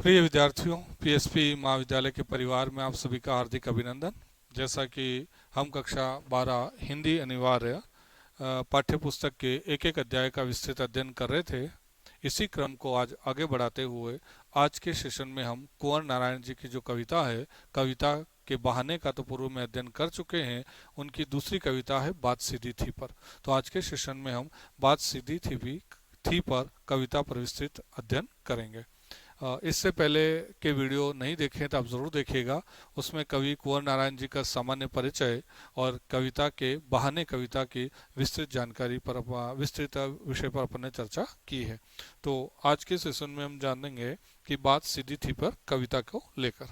प्रिय विद्यार्थियों, पीएसपी महाविद्यालय के परिवार में आप सभी का हार्दिक अभिनंदन। जैसा कि हम कक्षा 12 हिंदी अनिवार्य पाठ्य पुस्तक के एक एक अध्याय का विस्तृत अध्ययन कर रहे थे, इसी क्रम को आज आगे बढ़ाते हुए आज के सेशन में हम कुंवर नारायण जी की जो कविता है, कविता के बहाने का तो पूर्व में अध्ययन कर चुके हैं। उनकी दूसरी कविता है बात सीधी थी पर। तो आज के सेशन में हम बात सीधी थी पर कविता पर विस्तृत अध्ययन करेंगे। इससे पहले के वीडियो नहीं देखे तो आप ज़रूर देखिएगा। उसमें कवि कुंवर नारायण जी का सामान्य परिचय और कविता के बहाने कविता की विस्तृत जानकारी पर विस्तृत विषय पर अपन ने चर्चा की है। तो आज के सेशन में हम जानेंगे कि बात सीधी थी पर कविता को लेकर।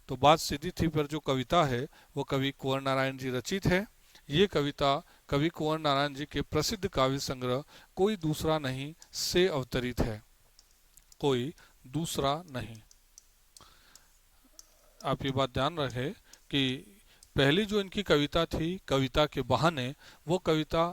तो बात सीधी थी पर जो कविता है वो कवि कुंवर नारायण जी रचित है। ये कविता कवि कुंवर नारायण जी के प्रसिद्ध काव्य संग्रह कोई दूसरा नहीं से अवतरित है। कोई दूसरा नहीं। आप ये बात ध्यान रखें कि पहली जो इनकी कविता थी कविता के बहाने, वो कविता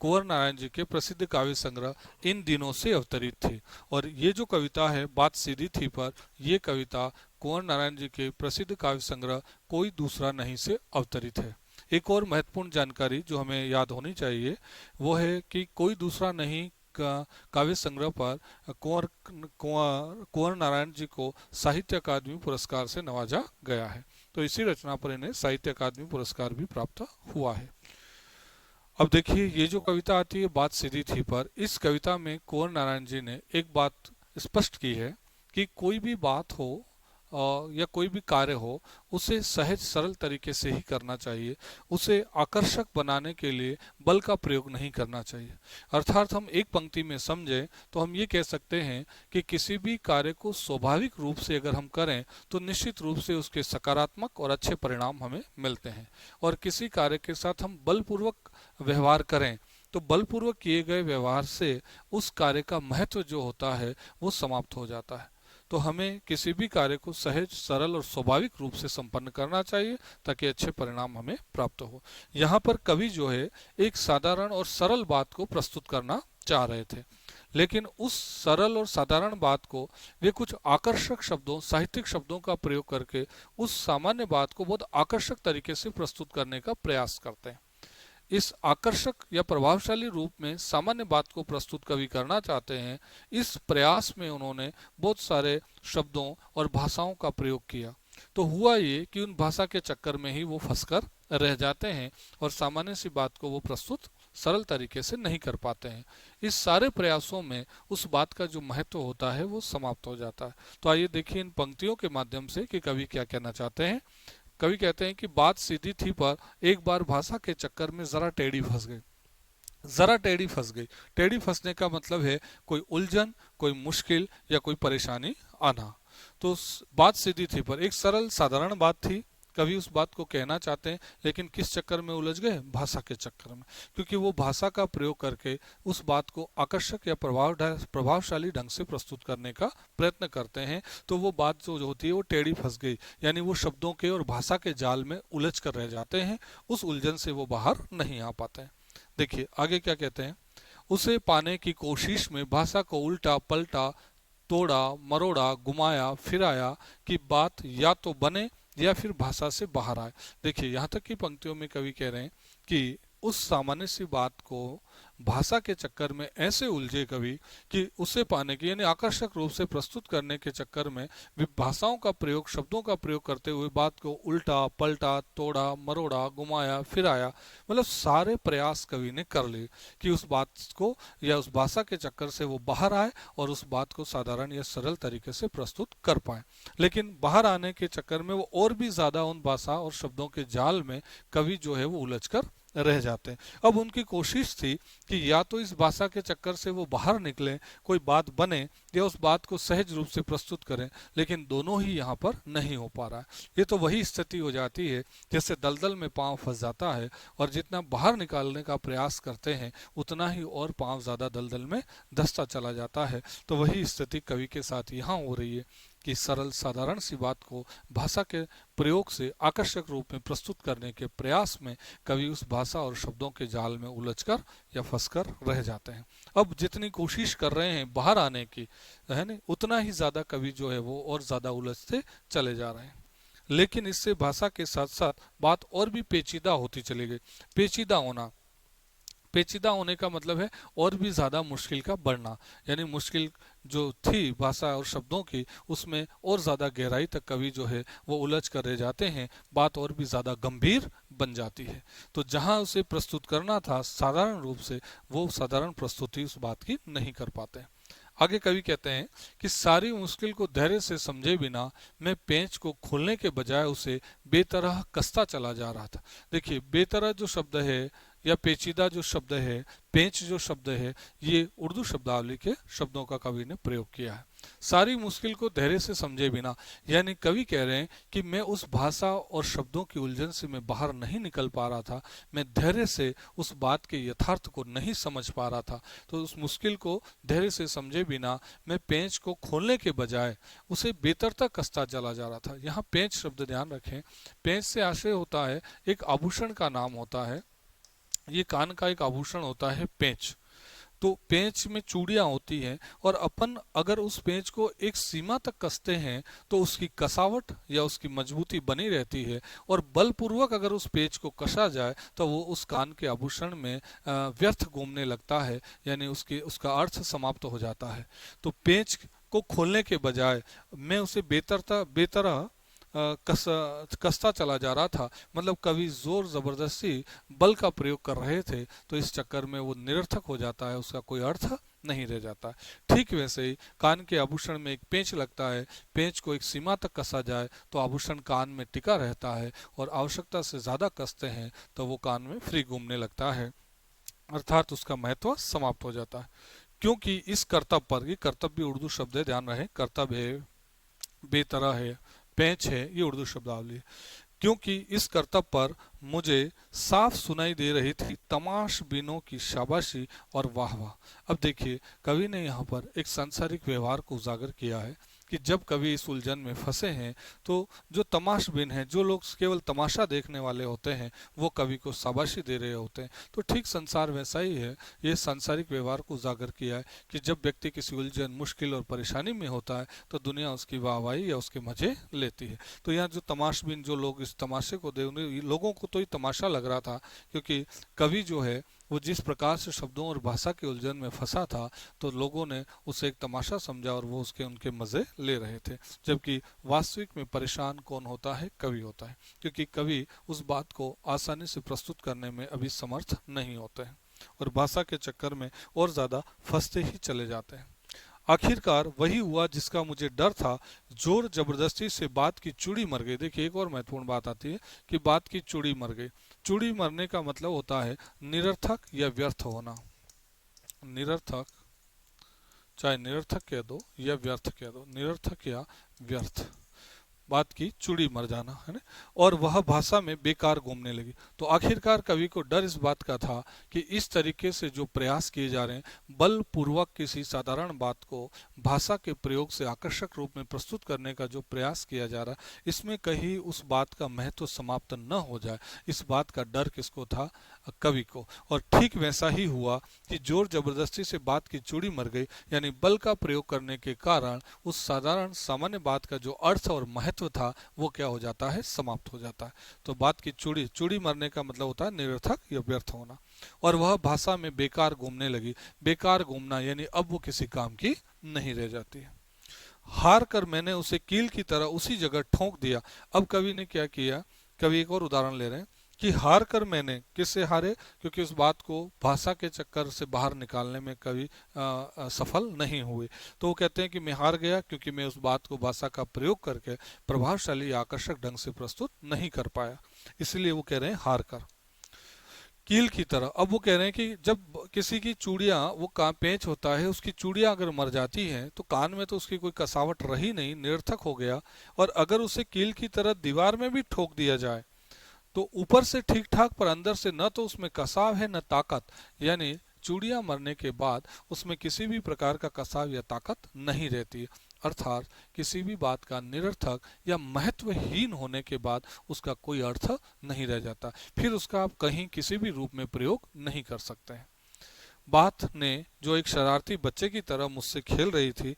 कुंवर नारायण जी के प्रसिद्ध काव्य संग्रह इन दिनों से अवतरित थी। और ये जो कविता है बात सीधी थी पर, ये कविता कुंवर नारायण जी के प्रसिद्ध काव्य संग्रह कोई दूसरा नहीं से अवतरित है। एक और महत्वपूर्ण जानकारी जो हमें याद होनी चाहिए वो है कि कोई दूसरा नहीं काव्य संग्रह पर कुंवर नारायण जी को साहित्य अकादमी पुरस्कार से नवाजा गया है। तो इसी रचना पर इन्हें साहित्य अकादमी पुरस्कार भी प्राप्त हुआ है। अब देखिए, ये जो कविता आती है बात सीधी थी पर, इस कविता में कुंवर नारायण जी ने एक बात स्पष्ट की है कि कोई भी बात हो या कोई भी कार्य हो, उसे सहज सरल तरीके से ही करना चाहिए। उसे आकर्षक बनाने के लिए बल का प्रयोग नहीं करना चाहिए। अर्थात हम एक पंक्ति में समझें तो हम ये कह सकते हैं कि किसी भी कार्य को स्वाभाविक रूप से अगर हम करें तो निश्चित रूप से उसके सकारात्मक और अच्छे परिणाम हमें मिलते हैं। और किसी कार्य के साथ हम बलपूर्वक व्यवहार करें तो बलपूर्वक किए गए व्यवहार से उस कार्य का महत्व जो होता है वो समाप्त हो जाता है। तो हमें किसी भी कार्य को सहज सरल और स्वाभाविक रूप से संपन्न करना चाहिए ताकि अच्छे परिणाम हमें प्राप्त हो। यहाँ पर कवि जो है एक साधारण और सरल बात को प्रस्तुत करना चाह रहे थे, लेकिन उस सरल और साधारण बात को वे कुछ आकर्षक शब्दों, साहित्यिक शब्दों का प्रयोग करके उस सामान्य बात को बहुत आकर्षक तरीके से प्रस्तुत करने का प्रयास करते हैं। इस आकर्षक या प्रभावशाली रूप में सामान्य बात को प्रस्तुत कवि करना चाहते हैं। इस प्रयास में उन्होंने बहुत सारे शब्दों और भाषाओं का प्रयोग किया। तो हुआ ये कि उन भाषा के चक्कर में ही वो फंसकर रह जाते हैं और सामान्य सी बात को वो प्रस्तुत सरल तरीके से नहीं कर पाते हैं। इस सारे प्रयासों में उस बात का जो महत्व होता है वो समाप्त हो जाता है। तो आइए देखिए इन पंक्तियों के माध्यम से कि कवि क्या कहना चाहते हैं। कवि कहते हैं कि बात सीधी थी पर एक बार भाषा के चक्कर में जरा टेढ़ी फंस गई। जरा टेढ़ी फंस गई। टेढ़ी फंसने का मतलब है कोई उलझन, कोई मुश्किल या कोई परेशानी आना। तो बात सीधी थी पर एक सरल साधारण बात थी। कवि उस बात को कहना चाहते हैं, लेकिन किस चक्कर में उलझ गए? भाषा के चक्कर में। क्योंकि वो भाषा का प्रयोग करके उस बात को आकर्षक या प्रभावशाली ढंग से प्रस्तुत करने का प्रयत्न करते हैं। तो वो बात जो होती है वो टेढ़ी फंस गई, यानी वो शब्दों के और भाषा के जाल में उलझ कर रह जाते हैं। उस उलझन से वो बाहर नहीं आ पाते हैं। देखिए आगे क्या कहते हैं। उसे पाने की कोशिश में भाषा को उल्टा पलटा, तोड़ा मरोड़ा, घुमाया फिराया कि बात या तो बने या फिर भाषा से बाहर आए। देखिए यहाँ तक की पंक्तियों में कवि कह रहे हैं कि उस सामान्य सी बात को भाषा के चक्कर में ऐसे उलझे कवि कि उसे पाने के यानी आकर्षक रूप से प्रस्तुत करने के चक्कर में भाषाओं का प्रयोग, शब्दों का प्रयोग करते हुए बात को उल्टा पलटा, तोड़ा मरोड़ा, घुमाया फिराया, मतलब सारे प्रयास कवि ने कर लिए कि उस बात को या उस भाषा के चक्कर से वो बाहर आए और उस बात को साधारण या सरल तरीके से प्रस्तुत कर पाए। लेकिन बाहर आने के चक्कर में वो और भी ज्यादा उन भाषा और शब्दों के जाल में कवि जो है वो उलझकर रह जाते हैं। अब उनकी कोशिश थी कि या तो इस भाषा के चक्कर से वो बाहर निकले, कोई बात बने, या उस बात को सहज रूप से प्रस्तुत करें, लेकिन दोनों ही यहाँ पर नहीं हो पा रहा है। ये तो वही स्थिति हो जाती है जैसे दलदल में पांव फंस जाता है और जितना बाहर निकालने का प्रयास करते हैं उतना ही और पांव ज्यादा दलदल में धंसता चला जाता है। तो वही स्थिति कवि के साथ यहाँ हो रही है कि सरल साधारण सी बात को भाषा के प्रयोग से आकर्षक रूप में प्रस्तुत करने के प्रयास में कवि उस भाषा और शब्दों के जाल में उलझकर या फंसकर रह जाते हैं। अब जितनी कोशिश कर रहे हैं बाहर आने की, है ना, उतना ही ज्यादा कवि जो है वो और ज्यादा उलझते चले जा रहे हैं। लेकिन इससे भाषा के साथ साथ बात और भी पेचीदा होती चली गई। पेचीदा होने का मतलब है और भी ज्यादा मुश्किल का बढ़ना, यानी मुश्किल जो थी भाषा और शब्दों की, उसमें और ज्यादा गहराई तक कवि जो है वो उलझ कर रह जाते हैं, बात और भी ज्यादा गंभीर बन जाती है। तो जहां उसे प्रस्तुत करना था साधारण रूप से, वो साधारण प्रस्तुति उस बात की नहीं कर पाते। आगे कवि कहते हैं कि सारी मुश्किल को धैर्य से समझे बिना मैं पेंच को खोलने के बजाय उसे बेतरह कसता चला जा रहा था। देखिए, बेतरह जो शब्द है या पेचीदा जो शब्द है, पेंच जो शब्द है, ये उर्दू शब्दावली के शब्दों का कवि ने प्रयोग किया है। सारी मुश्किल को धैर्य से समझे बिना, यानी कवि कह रहे हैं कि मैं उस भाषा और शब्दों की उलझन से मैं बाहर नहीं निकल पा रहा था, मैं धैर्य से उस बात के यथार्थ को नहीं समझ पा रहा था। तो उस मुश्किल को धैर्य से समझे बिना मैं पेंच को खोलने के बजाय उसे बेतरता कसता चला जा रहा था। यहाँ पेंच शब्द ध्यान रखें, पेंच से आशय होता है एक आभूषण का नाम होता है, ये कान का एक आभूषण होता है पेंच। तो पेंच में चूड़ियां होती हैं और अपन अगर उस पेंच को एक सीमा तक कसते हैं तो उसकी कसावट या उसकी मजबूती बनी रहती है, और बलपूर्वक अगर उस पेंच को कसा जाए तो वो उस कान के आभूषण में व्यर्थ घूमने लगता है, यानी उसका अर्थ समाप्त हो जाता है। तो पेंच को खोलने के बजाय मैं उसे बेतरह कसता चला जा रहा था, मतलब कवि जोर जबरदस्ती बल का प्रयोग कर रहे थे, तो इस चक्कर में वो निरर्थक हो जाता है, उसका कोई अर्थ नहीं रह जाता। ठीक वैसे ही कान के आभूषण में एक पेंच लगता है, पेंच को एक सीमा तक कसा जाए तो आभूषण कान में टिका रहता है, और आवश्यकता से ज्यादा कसते हैं तो वो कान में फ्री घूमने लगता है, अर्थात उसका महत्व समाप्त हो जाता है। क्योंकि इस कर्तव्य पर, ये कर्तव्य भी उर्दू शब्द है, ध्यान रहे, कर्तव्य है, बेतरह है, पेंच है, ये उर्दू शब्दावली है। क्योंकि इस कर्तव्य पर मुझे साफ सुनाई दे रही थी तमाशबीनों की शाबाशी और वाह वाह। अब देखिए, कवि ने यहाँ पर एक सांसारिक व्यवहार को उजागर किया है कि जब कवि इस उलझन में फंसे हैं तो जो तमाशबीन हैं, जो लोग केवल तमाशा देखने वाले होते हैं, वो कवि को शाबाशी दे रहे होते हैं। तो ठीक संसार वैसा ही है, ये सांसारिक व्यवहार को उजागर किया है कि जब व्यक्ति किसी उलझन, मुश्किल और परेशानी में होता है तो दुनिया उसकी वाहवाही या उसके मजे लेती है। तो यहाँ जो तमाशबीन, जो लोग इस तमाशे को दे, लोगों को तो ये तमाशा लग रहा था, क्योंकि कवि जो है वो जिस प्रकार से शब्दों और भाषा के उलझन में फंसा था, तो लोगों ने उसे एक तमाशा समझा और वो उनके मजे ले रहे थे। जबकि वास्तविक में परेशान कौन होता है? कवि होता है, क्योंकि कवि उस बात को आसानी से प्रस्तुत करने में अभी समर्थ नहीं होते हैं और भाषा के चक्कर में और ज्यादा फंसते ही चले जाते हैं। आखिरकार वही हुआ जिसका मुझे डर था, जोर जबरदस्ती से बात की चूड़ी मर गई। देखिए, एक और महत्वपूर्ण बात आती है कि बात की चूड़ी मर गई। चूड़ी मरने का मतलब होता है निरर्थक या व्यर्थ होना। निरर्थक, चाहे निरर्थक कह दो या व्यर्थ कह दो, निरर्थक या व्यर्थ, बात की चूड़ी मर जाना, है ना। और वह भाषा में बेकार घूमने लगी। तो आखिरकार कवि को डर इस बात का था कि इस तरीके से जो प्रयास किए जा रहे हैं, बल पूर्वक किसी साधारण बात को भाषा के प्रयोग से आकर्षक रूप में प्रस्तुत करने का जो प्रयास किया जा रहा है, इसमें कहीं उस बात का महत्व समाप्त न हो जाए, इस बात का डर किसको था? कवि को। और ठीक वैसा ही हुआ कि जोर जबरदस्ती से बात की चूड़ी मर गई, यानी बल का प्रयोग करने के कारण उस साधारण सामान्य बात का जो अर्थ और महत्व था वो क्या हो जाता है? समाप्त हो जाता है। तो बात की चूड़ी मरने का मतलब होता है निरर्थक या व्यर्थ होना। और वह भाषा में बेकार घूमने लगी। बेकार घूमना यानी अब वो किसी काम की नहीं रह जाती है। हार कर मैंने उसे कील की तरह उसी जगह ठोंक दिया। अब कवि ने क्या किया? कवि एक और उदाहरण ले रहे हैं कि हार कर मैंने, किससे हारे? क्योंकि उस बात को भाषा के चक्कर से बाहर निकालने में कवि सफल नहीं हुए, तो वो कहते हैं कि मैं हार गया क्योंकि मैं उस बात को भाषा का प्रयोग करके प्रभावशाली आकर्षक ढंग से प्रस्तुत नहीं कर पाया, इसलिए वो कह रहे हैं हार कर। कील की तरह, अब वो कह रहे हैं कि जब किसी की चूड़ियां, वो पेंच होता है, उसकी चूड़ियां अगर मर जाती हैं तो कान में तो उसकी कोई कसावट रही नहीं, निरर्थक हो गया। और अगर उसे कील की तरह दीवार में भी ठोक दिया जाए तो ऊपर से ठीक ठाक पर अंदर से न तो उसमें कसाव है न ताकत, यानी चूड़ियां मरने के बाद उसमें किसी भी प्रकार का कसाव या ताकत नहीं रहती है। अर्थात किसी भी बात का निरर्थक या महत्वहीन होने के बाद उसका कोई अर्थ नहीं रह जाता, फिर उसका आप कहीं किसी भी रूप में प्रयोग नहीं कर सकते हैं। बात ने जो एक शरारती बच्चे की तरह मुझसे खेल रही थी,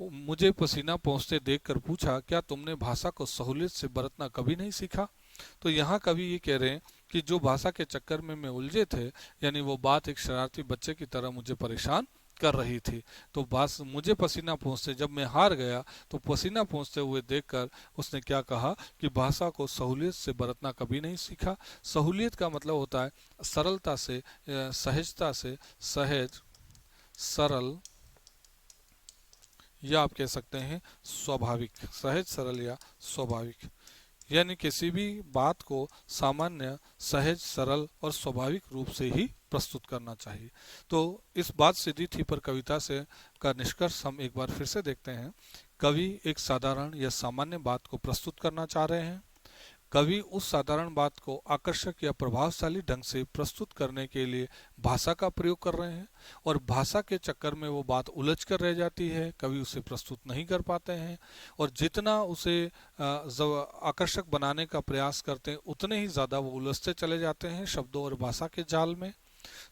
मुझे पसीना पहुंचते देखकर पूछा, क्या तुमने भाषा को सहूलियत से बरतना कभी नहीं सीखा? तो यहाँ कवि ये कह रहे हैं कि जो भाषा के चक्कर में मैं उलझे थे, यानी वो बात एक शरारती बच्चे की तरह मुझे परेशान कर रही थी। तो बस मुझे पसीना पहुंचते, जब मैं हार गया तो पसीना पहुंचते हुए देखकर उसने क्या कहा कि भाषा को सहूलियत से बरतना कभी नहीं सीखा। सहूलियत का मतलब होता है सरलता से, सहजता से, सहज, सरल, या आप कह सकते हैं स्वाभाविक, सहज, सरल या स्वाभाविक। यानी किसी भी बात को सामान्य, सहज, सरल और स्वाभाविक रूप से ही प्रस्तुत करना चाहिए। तो इस बात सिद्धि थी पर कविता से का निष्कर्ष हम एक बार फिर से देखते हैं। कवि एक साधारण या सामान्य बात को प्रस्तुत करना चाह रहे हैं। कवि उस साधारण बात को आकर्षक या प्रभावशाली ढंग से प्रस्तुत करने के लिए भाषा का प्रयोग कर रहे हैं, और भाषा के चक्कर में वो बात उलझ कर रह जाती है, कवि उसे प्रस्तुत नहीं कर पाते हैं, और जितना उसे आकर्षक बनाने का प्रयास करते हैं उतने ही ज़्यादा वो उलझते चले जाते हैं शब्दों और भाषा के जाल में।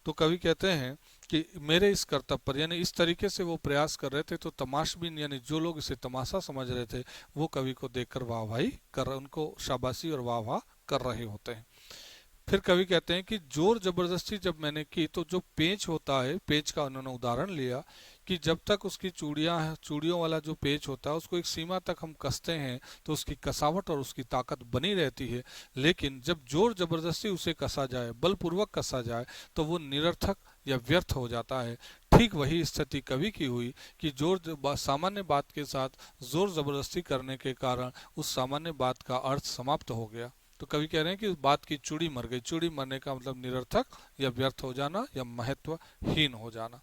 तो कवि कहते हैं कि मेरे इस कर्तव्य पर, यानी इस तरीके से वो प्रयास कर रहे थे, तो तमाशबीन यानी जो लोग इसे तमाशा समझ रहे थे वो कवि को देखकर वाहवाही कर, उनको शाबाशी और वाह वाह कर रहे होते हैं। फिर कवि कहते हैं कि जोर जबरदस्ती जब मैंने की, तो जो पेच होता है, पेच का उन्होंने उदाहरण लिया कि जब तक उसकी चूड़ियों वाला जो पेच होता है उसको एक सीमा तक हम कसते हैं तो उसकी कसावट और उसकी ताकत बनी रहती है, लेकिन जब जोर जबरदस्ती उसे कसा जाए, बलपूर्वक कसा जाए, तो वो निरर्थक या व्यर्थ हो जाता है। ठीक वही स्थिति कवि की हुई कि सामान्य बात के साथ जोर जबरदस्ती करने के कारण उस सामान्य बात का अर्थ समाप्त हो गया। तो कवि कह रहे हैं कि उस बात की चूड़ी मर गई। चूड़ी मरने का मतलब निरर्थक या व्यर्थ हो जाना या महत्वहीन हो जाना।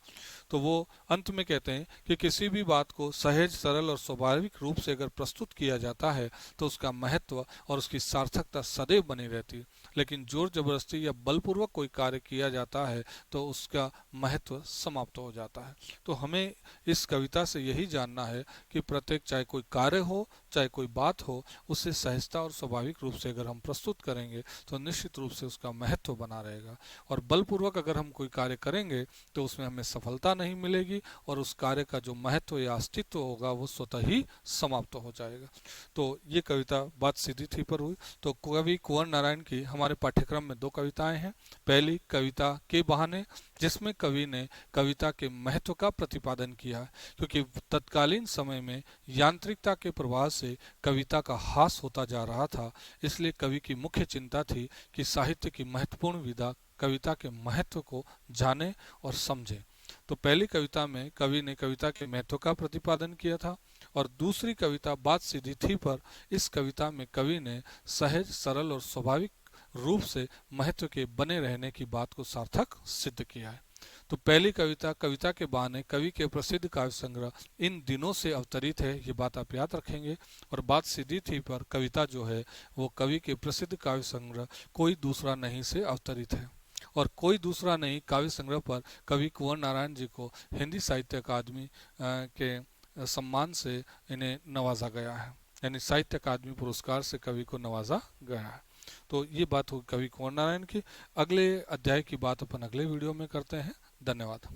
तो वो अंत में कहते हैं कि किसी भी बात को सहज, सरल और स्वाभाविक रूप से अगर प्रस्तुत किया जाता है तो उसका महत्व और उसकी सार्थकता सदैव बनी रहती है, लेकिन जोर जबरदस्ती या बलपूर्वक कोई कार्य किया जाता है तो उसका महत्व समाप्त हो जाता है। तो हमें इस कविता से यही जानना है कि प्रत्येक, चाहे कोई कार्य हो चाहे कोई बात हो, उसे सहजता और स्वाभाविक रूप से अगर हम प्रस्तुत करेंगे तो निश्चित रूप से उसका महत्व बना रहेगा, और बलपूर्वक अगर हम कोई कार्य करेंगे तो उसमें हमें सफलता नहीं मिलेगी और उस कार्य का जो महत्व या अस्तित्व होगा वो स्वतः ही समाप्त हो जाएगा। तो ये कविता बात सीधी थी पर हुई। तो कवि कुंवर नारायण की हमारे पाठ्यक्रम में 2 कविताएं हैं। पहली कविता के बहाने, जिसमें कवि ने कविता के महत्व का प्रतिपादन किया है, क्योंकि तत्कालीन समय में यांत्रिकता के प्रभाव से कविता का ह्रास होता जा रहा था, इसलिए कवि की मुख्य चिंता थी कि साहित्य की महत्वपूर्ण विधा कविता के महत्व को जाने और समझे। तो पहली कविता में कवि ने कविता के महत्व का प्रतिपादन किया था, और दूसरी कविता बात सीधी थी पर इस कविता में कवि ने सहज, सरल और स्वाभाविक रूप से महत्व के बने रहने की बात को सार्थक सिद्ध किया है। तो पहली कविता कविता के बहाने कवि के प्रसिद्ध काव्य संग्रह इन दिनों से अवतरित है, ये बात आप याद रखेंगे। और बात सीधी थी पर कविता जो है वो कवि के प्रसिद्ध काव्य संग्रह कोई दूसरा नहीं से अवतरित है, और कोई दूसरा नहीं काव्य संग्रह पर कवि कुंवर नारायण जी को हिंदी साहित्य अकादमी के सम्मान से इन्हें नवाजा गया है, यानी साहित्य अकादमी पुरस्कार से कवि को नवाजा गया है। तो ये बात होगी कवि कुंवर नारायण की। अगले अध्याय की बात अपन अगले वीडियो में करते हैं। धन्यवाद।